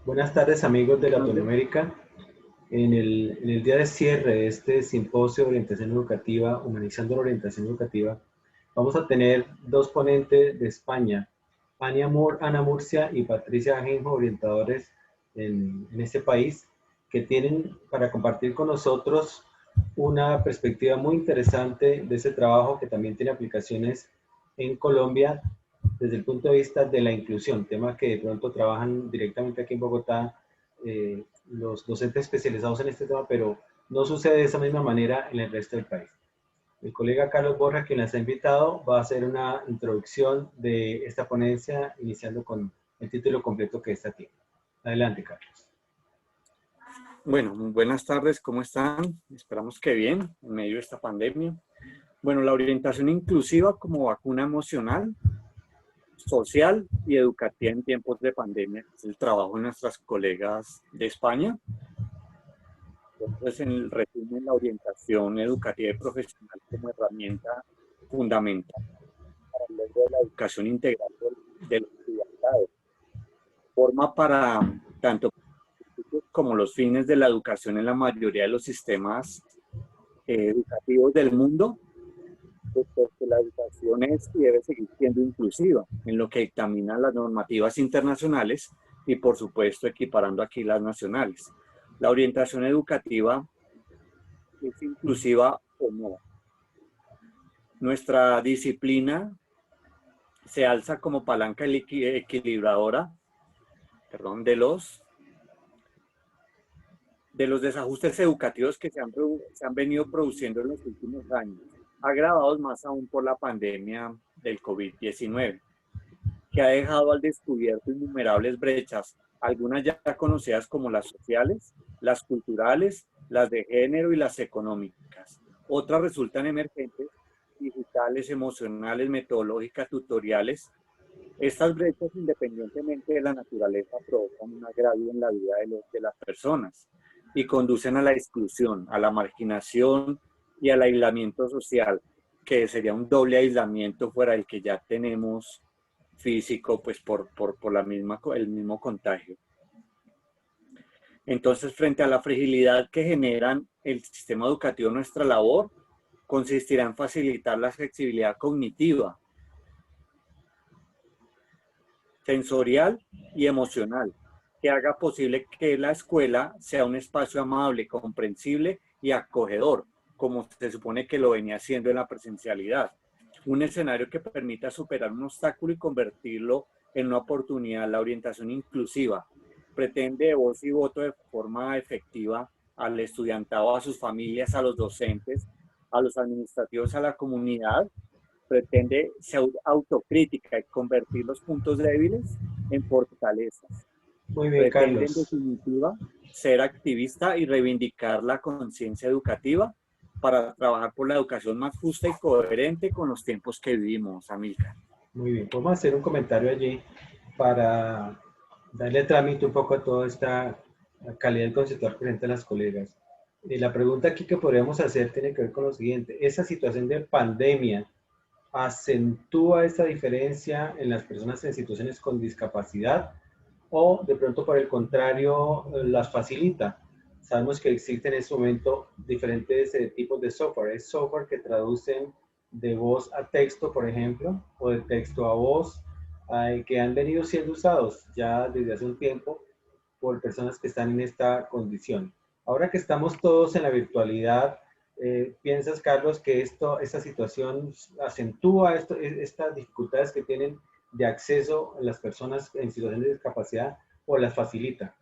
Buenas tardes, amigos de Latinoamérica. En el día de cierre de este simposio de orientación educativa, Humanizando la Orientación Educativa, vamos a tener dos ponentes de España, Ana Murcia y Patricia Ajenjo, orientadores en este país, que tienen para compartir con nosotros una perspectiva muy interesante de ese trabajo que también tiene aplicaciones en Colombia desde el punto de vista de la inclusión, tema que de pronto trabajan directamente aquí en Bogotá los docentes especializados en este tema, pero no sucede de esa misma manera en el resto del país. El colega Carlos Borja, quien las ha invitado, va a hacer una introducción de esta ponencia, iniciando con el título completo que esta tiene. Adelante, Carlos. Bueno, buenas tardes, ¿cómo están? Esperamos que bien, en medio de esta pandemia. Bueno, la orientación inclusiva como vacuna emocional, social y educativa en tiempos de pandemia es el trabajo de nuestras colegas de España. Entonces, en el resumen, la orientación educativa y profesional como herramienta fundamental para el logro de la educación integral de los estudiantes. Forma para tanto como los fines de la educación en la mayoría de los sistemas educativos del mundo, porque la educación es y debe seguir siendo inclusiva en lo que dictaminan las normativas internacionales y, por supuesto, equiparando aquí las nacionales. La orientación educativa es inclusiva o no. Nuestra disciplina se alza como palanca equilibradora, de los desajustes educativos que se han venido produciendo en los últimos años, agravados más aún por la pandemia del COVID-19, que ha dejado al descubierto innumerables brechas, algunas ya conocidas como las sociales, las culturales, las de género y las económicas. Otras resultan emergentes, digitales, emocionales, metodológicas, tutoriales. Estas brechas, independientemente de la naturaleza, provocan un agravio en la vida de las personas y conducen a la exclusión, a la marginación y al aislamiento social, que sería un doble aislamiento fuera del que ya tenemos físico, pues por el mismo contagio. Entonces, frente a la fragilidad que generan el sistema educativo, nuestra labor consistirá en facilitar la flexibilidad cognitiva, sensorial y emocional, que haga posible que la escuela sea un espacio amable, comprensible y acogedor, como se supone que lo venía haciendo en la presencialidad. Un escenario que permita superar un obstáculo y convertirlo en una oportunidad. La orientación inclusiva pretende de voz y voto de forma efectiva al estudiantado, a sus familias, a los docentes, a los administrativos, a la comunidad. Pretende ser autocrítica y convertir los puntos débiles en fortalezas. Muy bien, Pretende, en Carlos. definitiva, ser activista y reivindicar la conciencia educativa para trabajar por la educación más justa y coherente con los tiempos que vivimos, Amílcar. Muy bien, podemos hacer un comentario allí para darle trámite un poco a toda esta calidad conceptual presente a las colegas. La pregunta aquí que podríamos hacer tiene que ver con lo siguiente. ¿Esa situación de pandemia acentúa esta diferencia en las personas en situaciones con discapacidad o de pronto por el contrario las facilita? Sabemos que existen en este momento diferentes tipos de software. Es software que traducen de voz a texto, por ejemplo, o de texto a voz, que han venido siendo usados ya desde hace un tiempo por personas que están en esta condición. Ahora que estamos todos en la virtualidad, ¿piensas, Carlos, que esta situación acentúa estas dificultades que tienen de acceso a las personas en situación de discapacidad o las facilita?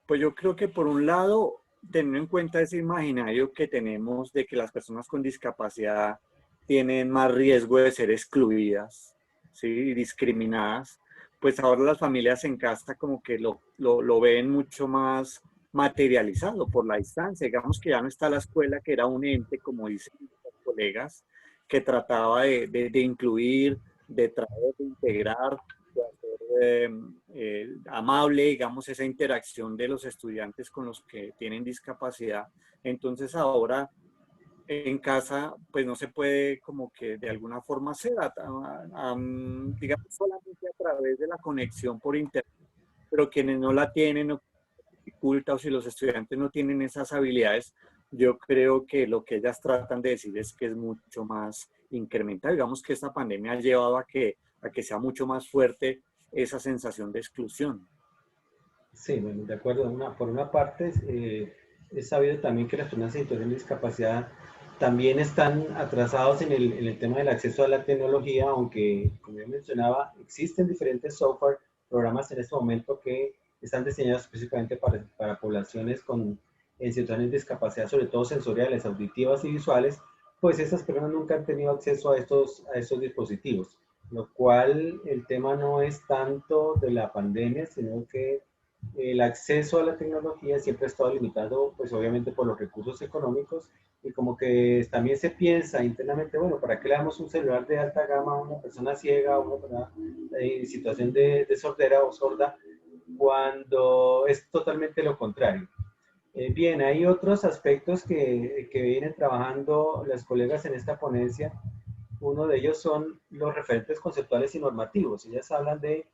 Pues yo creo que por un lado, teniendo en cuenta ese imaginario que tenemos de que las personas con discapacidad tienen más riesgo de ser excluidas, ¿sí? Y discriminadas, pues ahora las familias en casa como que lo ven mucho más materializado por la distancia. Digamos que ya no está la escuela, que era un ente, como dicen los colegas, que trataba de incluir, de traer, de integrar, de hacer amable, digamos, esa interacción de los estudiantes con los que tienen discapacidad. Entonces ahora en casa, pues no se puede como que de alguna forma hacer, digamos, solamente a través de la conexión por internet. pero quienes no la tienen o dificulta, o si los estudiantes no tienen esas habilidades, yo creo que lo que ellas tratan de decir es que es mucho más incremental. Digamos que esta pandemia ha llevado a que sea mucho más fuerte esa sensación de exclusión. Sí, bueno, de acuerdo. Por una parte, es sabido también que las personas en situación de discapacidad también están atrasados en el tema del acceso a la tecnología, aunque, como yo mencionaba, existen diferentes software, programas en este momento que están diseñados específicamente para poblaciones en situaciones de discapacidad, sobre todo sensoriales, auditivas y visuales, pues esas personas nunca han tenido acceso a estos dispositivos, lo cual el tema no es tanto de la pandemia, sino que el acceso a la tecnología siempre ha estado limitado, pues obviamente por los recursos económicos y como que también se piensa internamente, bueno, ¿para qué le damos un celular de alta gama a una persona ciega, a una persona en situación de sordera o sorda, cuando es totalmente lo contrario? Bien, hay otros aspectos que vienen trabajando las colegas en esta ponencia. Uno de ellos son los referentes conceptuales y normativos. Ellas hablan de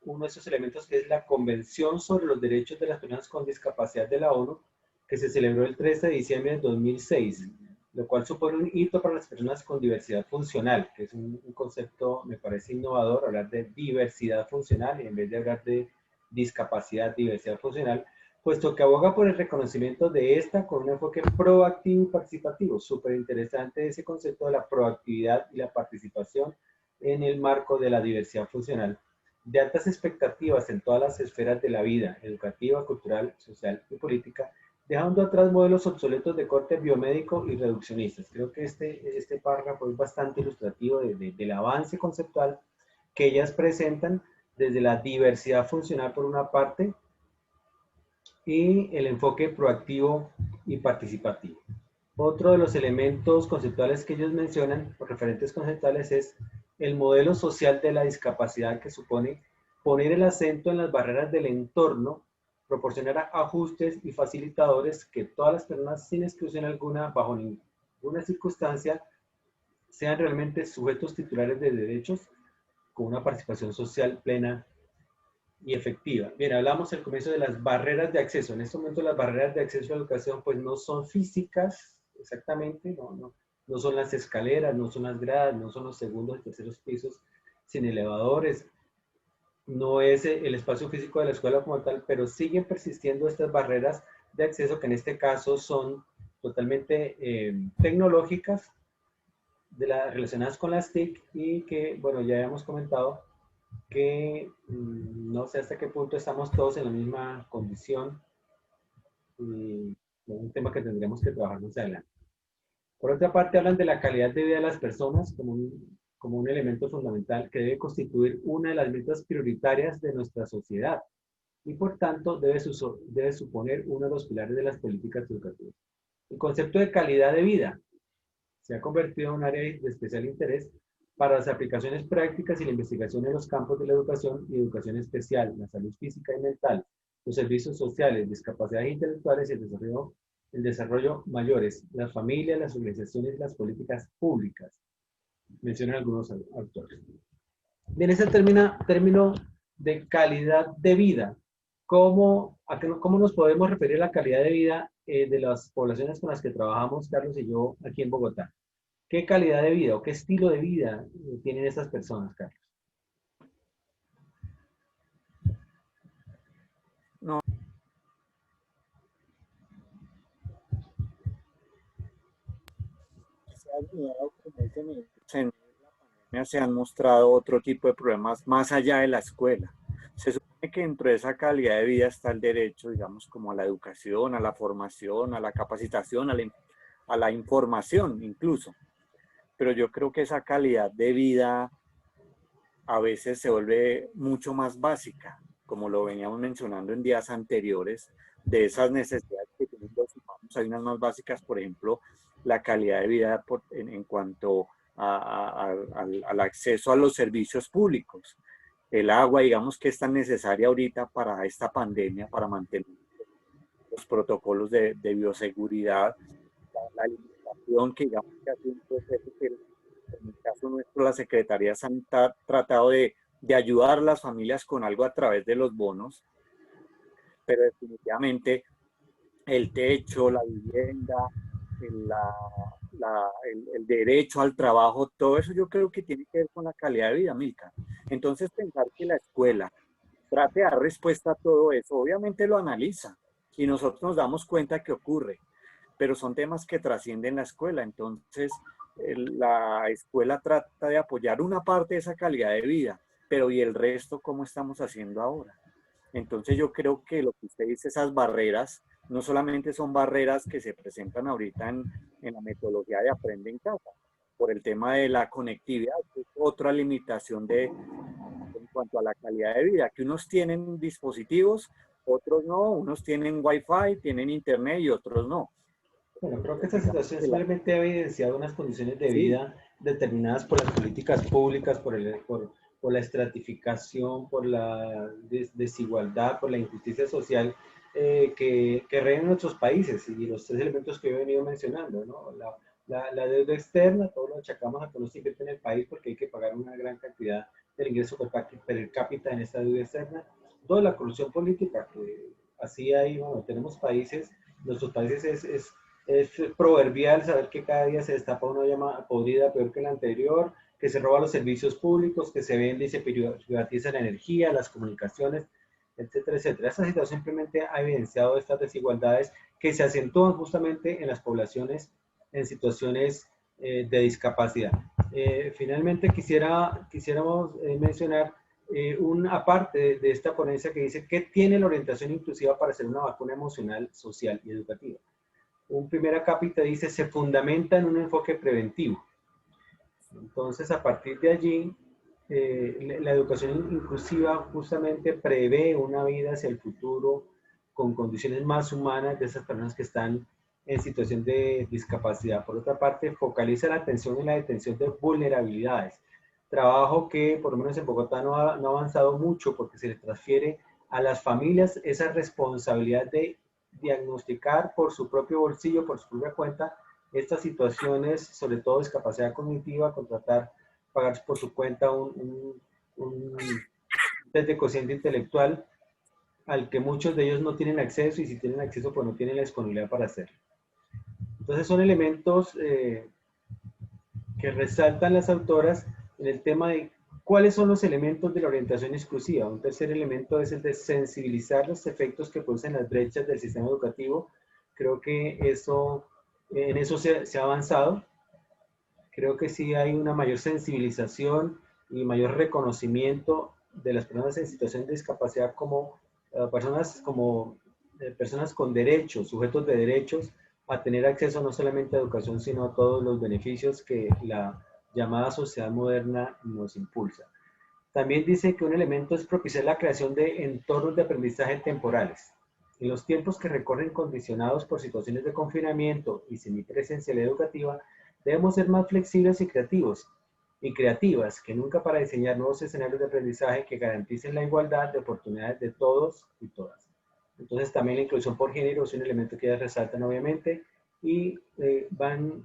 uno de esos elementos que es la Convención sobre los Derechos de las Personas con Discapacidad de la ONU, que se celebró el 13 de diciembre de 2006, lo cual supone un hito para las personas con diversidad funcional, que es un concepto, me parece innovador, hablar de diversidad funcional en vez de hablar de discapacidad, diversidad funcional, puesto que aboga por el reconocimiento de esta con un enfoque proactivo y participativo. Súper interesante ese concepto de la proactividad y la participación en el marco de la diversidad funcional, de altas expectativas en todas las esferas de la vida, educativa, cultural, social y política, dejando atrás modelos obsoletos de corte biomédico y reduccionistas. Creo que este párrafo es bastante ilustrativo del avance conceptual que ellas presentan desde la diversidad funcional por una parte, y el enfoque proactivo y participativo. Otro de los elementos conceptuales que ellos mencionan, o referentes conceptuales, es el modelo social de la discapacidad, que supone poner el acento en las barreras del entorno, proporcionar ajustes y facilitadores que todas las personas, sin exclusión alguna, bajo ninguna circunstancia, sean realmente sujetos titulares de derechos con una participación social plena y efectiva. Bien, hablamos al comienzo de las barreras de acceso. En este momento las barreras de acceso a la educación pues no son físicas exactamente, no son las escaleras, no son las gradas, no son los segundos y terceros pisos sin elevadores, no es el espacio físico de la escuela como tal, pero siguen persistiendo estas barreras de acceso que en este caso son totalmente tecnológicas, relacionadas con las TIC y que, bueno, ya habíamos comentado que no sé hasta qué punto estamos todos en la misma condición y es un tema que tendremos que trabajar más adelante. Por otra parte, hablan de la calidad de vida de las personas como un elemento fundamental que debe constituir una de las metas prioritarias de nuestra sociedad y por tanto debe suponer uno de los pilares de las políticas educativas. El concepto de calidad de vida se ha convertido en un área de especial interés para las aplicaciones prácticas y la investigación en los campos de la educación y educación especial, la salud física y mental, los servicios sociales, discapacidades intelectuales y el desarrollo mayores, las familias, las organizaciones y las políticas públicas. Mencionan algunos autores. Bien, ese término de calidad de vida, ¿cómo nos podemos referir a la calidad de vida de las poblaciones con las que trabajamos, Carlos y yo, aquí en Bogotá? ¿Qué calidad de vida o qué estilo de vida tienen estas personas, Carlos? No, se ha ayudado, como dicen ellos, se han mostrado otro tipo de problemas más allá de la escuela. Se supone que dentro de esa calidad de vida está el derecho, digamos, como a la educación, a la formación, a la capacitación, a la información incluso. Pero yo creo que esa calidad de vida a veces se vuelve mucho más básica, como lo veníamos mencionando en días anteriores, de esas necesidades que tienen los humanos. Hay unas más básicas, por ejemplo, la calidad de vida en cuanto al acceso a los servicios públicos. El agua, digamos que es tan necesaria ahorita para esta pandemia, para mantener los protocolos de bioseguridad, la alimentación, que digamos que ha sido un proceso que en el caso nuestro las secretarías han tratado de ayudar a las familias con algo a través de los bonos, pero definitivamente el techo, la vivienda, el, la- el derecho al trabajo, todo eso yo creo que tiene que ver con la calidad de vida, Milka. Entonces, pensar que la escuela trate de dar respuesta a todo eso, obviamente lo analiza y nosotros nos damos cuenta que ocurre, pero son temas que trascienden la escuela. Entonces, la escuela trata de apoyar una parte de esa calidad de vida, pero ¿y el resto cómo estamos haciendo ahora? Entonces yo creo que lo que usted dice, esas barreras, no solamente son barreras que se presentan ahorita en la metodología de Aprende en Casa, por el tema de la conectividad, que es otra limitación en cuanto a la calidad de vida, que unos tienen dispositivos, otros no, unos tienen wifi, tienen internet y otros no. Bueno, creo que esta Digamos situación que la, simplemente ha evidenciado unas condiciones de sí, vida determinadas por las políticas públicas, por la estratificación, por la desigualdad, por la injusticia social que reina en nuestros países y los tres elementos que yo he venido mencionando, ¿no? La deuda externa, todo lo achacamos a que no se invierte en el país porque hay que pagar una gran cantidad del ingreso per cápita en esta deuda externa. Toda la corrupción política, que así hay, bueno, tenemos países, nuestros países es proverbial saber que cada día se destapa una llama podrida peor que la anterior, que se roba los servicios públicos, que se vende y se privatiza la energía, las comunicaciones, etcétera, etcétera. Esta situación simplemente ha evidenciado estas desigualdades que se acentúan justamente en las poblaciones en situaciones de discapacidad. Finalmente, quisiéramos mencionar una parte de esta ponencia que dice ¿qué tiene la orientación inclusiva para ser una vacuna emocional, social y educativa? Un primer acápite dice, se fundamenta en un enfoque preventivo. Entonces, a partir de allí, la educación inclusiva justamente prevé una vida hacia el futuro con condiciones más humanas de esas personas que están en situación de discapacidad. Por otra parte, focaliza la atención en la detención de vulnerabilidades. Trabajo que, por lo menos en Bogotá, no ha avanzado mucho porque se le transfiere a las familias esa responsabilidad de diagnosticar por su propio bolsillo, por su propia cuenta, estas situaciones, sobre todo discapacidad cognitiva, contratar, pagar por su cuenta un test de cociente intelectual al que muchos de ellos no tienen acceso y si tienen acceso pues no tienen la disponibilidad para hacerlo. Entonces son elementos que resaltan las autoras en el tema de cuáles son los elementos de la orientación exclusiva. Un tercer elemento es el de sensibilizar los efectos que producen las brechas del sistema educativo. Creo que en eso se ha avanzado. Creo que sí hay una mayor sensibilización y mayor reconocimiento de las personas en situación de discapacidad como personas con derechos, sujetos de derechos, a tener acceso no solamente a educación, sino a todos los beneficios que la llamada sociedad moderna nos impulsa. También dice que un elemento es propiciar la creación de entornos de aprendizaje temporales. En los tiempos que recorren condicionados por situaciones de confinamiento y semipresencialidad educativa, debemos ser más flexibles y creativos y creativas que nunca para diseñar nuevos escenarios de aprendizaje que garanticen la igualdad de oportunidades de todos y todas. Entonces también la inclusión por género es un elemento que ellas resaltan obviamente y van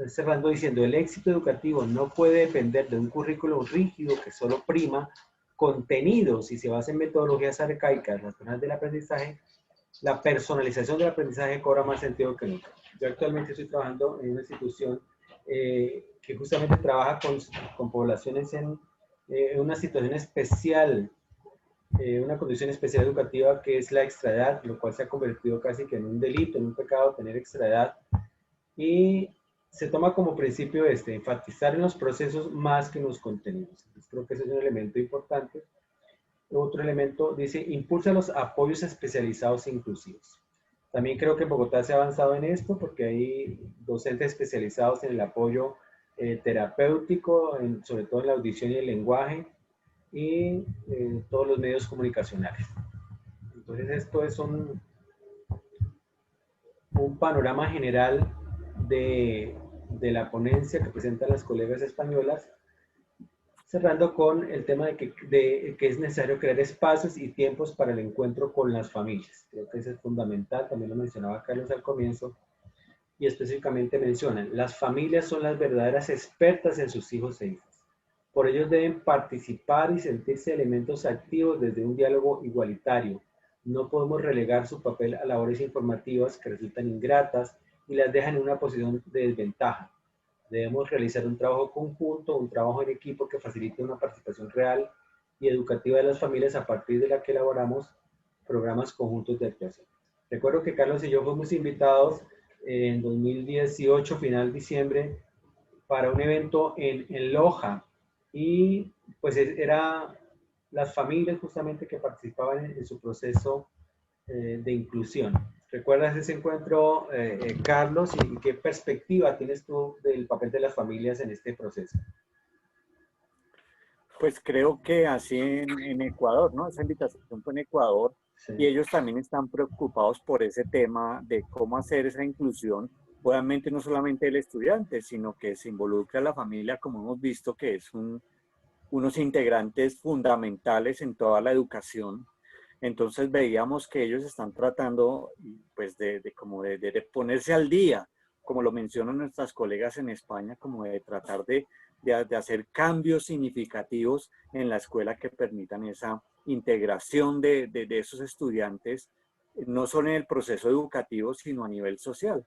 cerrando diciendo el éxito educativo no puede depender de un currículo rígido que solo prima contenidos y se basa en metodologías arcaicas, las personas del aprendizaje, la personalización del aprendizaje cobra más sentido que nunca. Yo actualmente estoy trabajando en una institución que justamente trabaja con poblaciones en una situación especial, una condición especial educativa que es la extraedad, lo cual se ha convertido casi que en un delito, en un pecado tener extraedad. Y se toma como principio enfatizar en los procesos más que en los contenidos. Entonces, creo que ese es un elemento importante. Otro elemento dice, impulsa los apoyos especializados e inclusivos. También creo que en Bogotá se ha avanzado en esto porque hay docentes especializados en el apoyo terapéutico, sobre todo en la audición y el lenguaje, y todos los medios comunicacionales. Entonces esto es un panorama general de la ponencia que presentan las colegas españolas, cerrando con el tema de que es necesario crear espacios y tiempos para el encuentro con las familias. Creo que eso es fundamental, también lo mencionaba Carlos al comienzo, y específicamente mencionan, las familias son las verdaderas expertas en sus hijos e hijas. Por ello deben participar y sentirse elementos activos desde un diálogo igualitario, No podemos relegar su papel a labores informativas que resultan ingratas y las dejan en una posición de desventaja. Debemos realizar un trabajo conjunto, un trabajo en equipo que facilite una participación real y educativa de las familias a partir de la que elaboramos programas conjuntos de actuación. Recuerdo que Carlos y yo fuimos invitados en 2018, final diciembre, para un evento en Loja y pues era las familias justamente que participaban en su proceso de inclusión. ¿Recuerdas ese encuentro, Carlos, y qué perspectiva tienes tú del papel de las familias en este proceso? Pues creo que así en Ecuador, ¿no? Esa invitación fue en Ecuador Sí. y ellos también están preocupados por ese tema de cómo hacer esa inclusión, obviamente no solamente del estudiante, sino que se involucra a la familia, como hemos visto que es unos integrantes fundamentales en toda la educación. Entonces veíamos que ellos están tratando pues como de ponerse al día, como lo mencionan nuestras colegas en España, como de tratar de hacer cambios significativos en la escuela que permitan esa integración de esos estudiantes, no solo en el proceso educativo, sino a nivel social.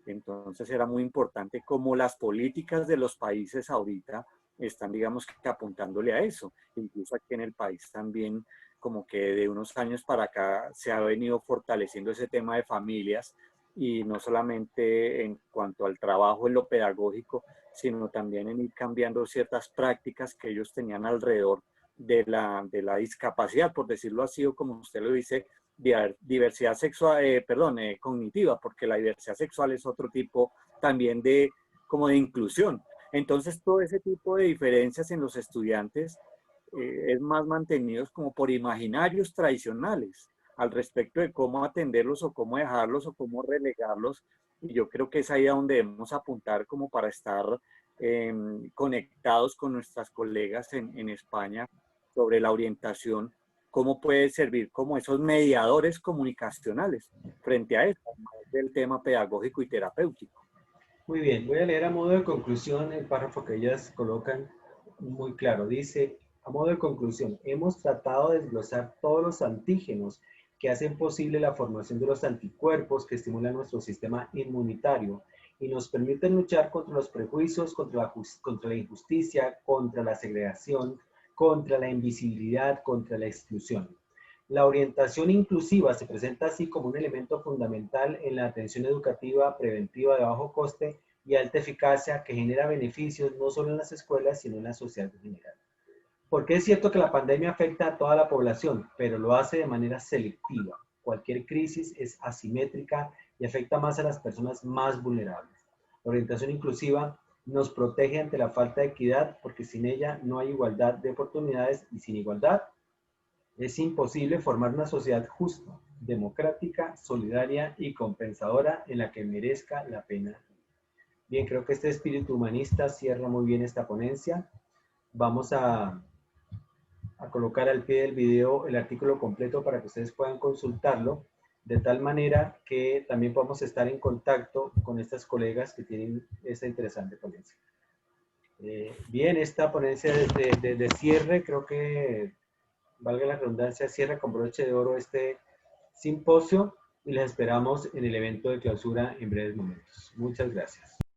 Entonces era muy importante como las políticas de los países ahorita están, digamos, que apuntándole a eso. Incluso aquí en el país también, como que de unos años para acá se ha venido fortaleciendo ese tema de familias y no solamente en cuanto al trabajo en lo pedagógico, sino también en ir cambiando ciertas prácticas que ellos tenían alrededor de la discapacidad, por decirlo así, o como usted lo dice, diversidad sexual, cognitiva, porque la diversidad sexual es otro tipo también como de inclusión. Entonces, todo ese tipo de diferencias en los estudiantes es más mantenidos como por imaginarios tradicionales al respecto de cómo atenderlos o cómo dejarlos o cómo relegarlos. Y yo creo que es ahí a donde debemos apuntar como para estar conectados con nuestras colegas en España sobre la orientación, cómo puede servir como esos mediadores comunicacionales frente a eso, además del tema pedagógico y terapéutico. Muy bien, voy a leer a modo de conclusión el párrafo que ellas colocan muy claro. Dice, a modo de conclusión, hemos tratado de desglosar todos los antígenos que hacen posible la formación de los anticuerpos que estimulan nuestro sistema inmunitario y nos permiten luchar contra los prejuicios, contra la injusticia, contra la segregación, contra la invisibilidad, contra la exclusión. La orientación inclusiva se presenta así como un elemento fundamental en la atención educativa preventiva de bajo coste y alta eficacia que genera beneficios no solo en las escuelas, sino en la sociedad en general. Porque es cierto que la pandemia afecta a toda la población, pero lo hace de manera selectiva. Cualquier crisis es asimétrica y afecta más a las personas más vulnerables. La orientación inclusiva nos protege ante la falta de equidad porque sin ella no hay igualdad de oportunidades y sin igualdad es imposible formar una sociedad justa, democrática, solidaria y compensadora en la que merezca la pena. Bien, creo que este espíritu humanista cierra muy bien esta ponencia. Vamos a colocar al pie del video el artículo completo para que ustedes puedan consultarlo, de tal manera que también podamos estar en contacto con estas colegas que tienen esta interesante ponencia. Bien, esta ponencia de cierre, creo que valga la redundancia, cierra con broche de oro este simposio y les esperamos en el evento de clausura en breves momentos. Muchas gracias.